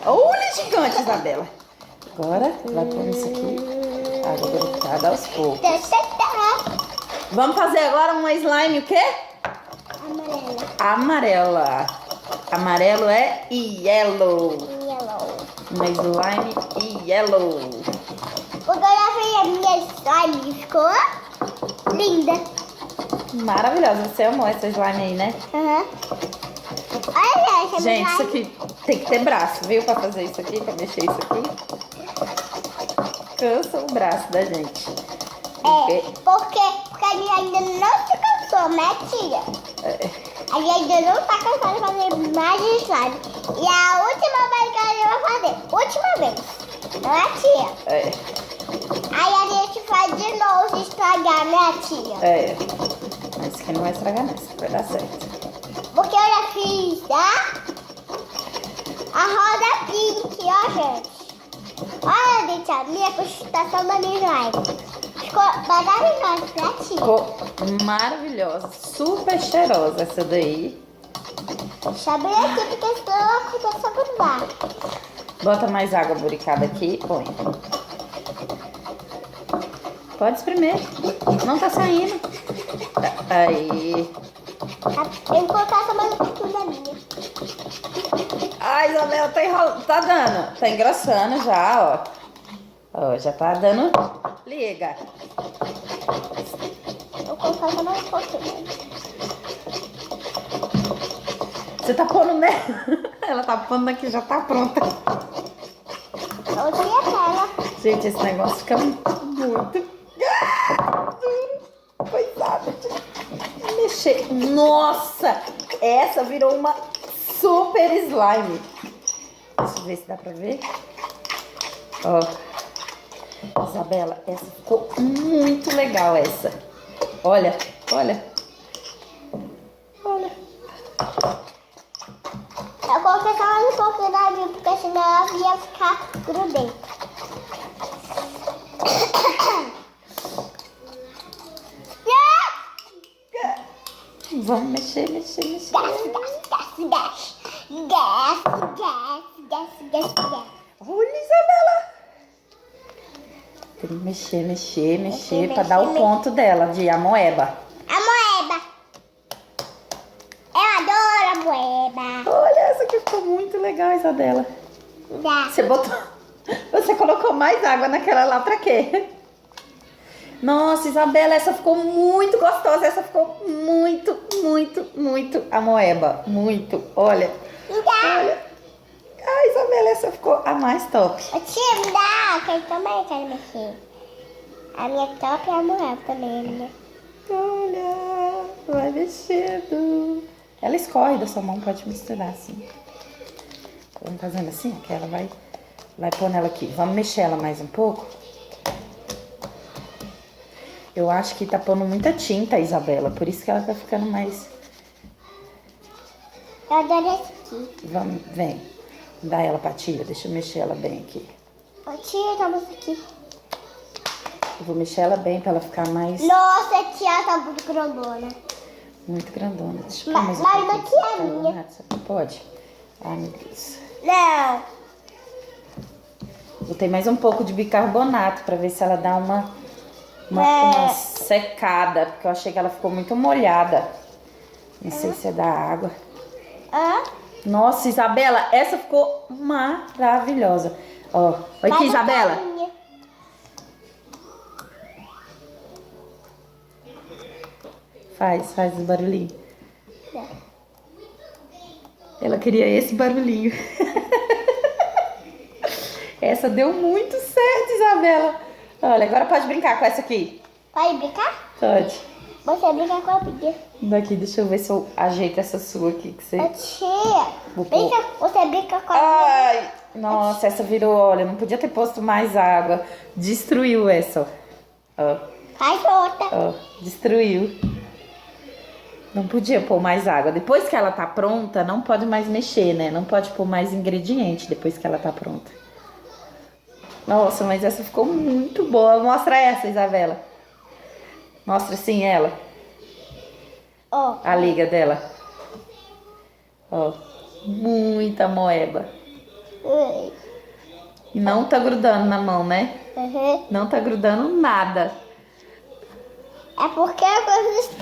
Olha, gigante, Isabela. Agora vai pôr isso aqui. Água delicada aos poucos. Vamos fazer agora uma slime o quê? Amarela. Amarelo é yellow. Uma slime yellow. Agora a minha slime ficou linda. Maravilhosa. Você amou essa slime aí, né? Uhum. Olha, essa Gente, isso slime. aqui tem que ter braço, viu? Pra fazer isso aqui, pra mexer isso aqui. Cansa o braço da gente. Porque a gente ainda não se cansou, né, tia? A gente ainda não tá cansado de fazer mais slime. E a última vez que a gente vai fazer. Última vez. Não é, tia? Aí a gente faz de novo se estragar, né, tia? Mas isso aqui não vai estragar nessa, vai dar certo. Porque eu já fiz, tá? A roda pink, ó, gente. Olha, gente, a minha constituição da minha slime. Ficou maravilhosa, né, tia? Ficou maravilhosa, super cheirosa essa daí. Deixa bem aqui, porque senão ela começa a grudar. Bota mais água buricada aqui, põe. Pode espremer. Não tá saindo. Aí. Eu vou colocar essa mais um pouquinho da minha. Ai, Isabela, tá enrolando. Tá dando. Tá engrossando já, ó. Ó, já tá dando. Liga. Eu vou colocar essa mais um pouquinho. Você tá pondo nela. Ela tá pondo aqui, já tá pronta. Eu tinha aquela. Gente, esse negócio fica muito. Coitada de mexer. Nossa! Essa virou uma super slime. Deixa eu ver se dá pra ver. Ó. Isabela, essa ficou muito legal, essa. Olha, olha. Olha. Eu coloquei só mais um pouquinho da minha, porque senão ela ia ficar grudenta. Vamos mexer, mexer, mexer. Gás. Olha, Isabela. Tem que mexer, mexer, mexer pra dar o ponto dela de amoeba. A moeba. Eu adoro a moeba. Olha, essa aqui ficou muito legal, Isabela. Você botou... Você colocou mais água naquela lá pra quê? Nossa, Isabela, essa ficou muito gostosa. Essa ficou muito, muito, muito amoeba. Muito. Olha. Olha. Ah, Isabela, essa ficou a mais top. Tia, me dá, que eu também quero mexer. A minha top é a moeba também, né? Olha, vai mexendo. Ela escorre da sua mão, pode misturar assim. Vamos fazendo assim, que ela vai pôr nela aqui. Vamos mexer ela mais um pouco. Eu acho que tá pondo muita tinta, Isabela, por isso que ela tá ficando mais... Eu adoro esse aqui. Vamos, vem. Dá ela pra tia, deixa eu mexer ela bem aqui. Ô, tia, toma isso aqui. Eu vou mexer ela bem pra ela ficar mais... Nossa, tia, ela tá muito grandona. Muito grandona. Deixa eu pôr mais um Mas pouquinho. aqui é a minha. Pode? Ai, meu Deus. Não. Botei mais um pouco de bicarbonato pra ver se ela dá uma secada, porque eu achei que ela ficou muito molhada. Não sei se é da água. Nossa, Isabela, essa ficou maravilhosa. Ó, olha aqui, Isabela. Faz o barulhinho. Ela queria esse barulhinho. Essa deu muito certo, Isabela. Olha, agora pode brincar com essa aqui. Pode brincar? Pode. Você brinca com a minha. Daqui, deixa eu ver se eu ajeito essa sua aqui. Que você... Tia, você brinca com a minha. Ai, nossa, essa virou, olha, não podia ter posto mais água. Destruiu essa, ó. Faz outra. Ó, destruiu. Não podia pôr mais água. Depois que ela tá pronta, não pode mais mexer, né? Não pode pôr mais ingrediente depois que ela tá pronta. Nossa, mas essa ficou muito boa. Mostra essa, Isabela. Mostra assim ela. Ó. A liga dela. Ó, muita moeba. E não tá grudando na mão, né? Uhum. Não tá grudando nada. É porque eu gosto de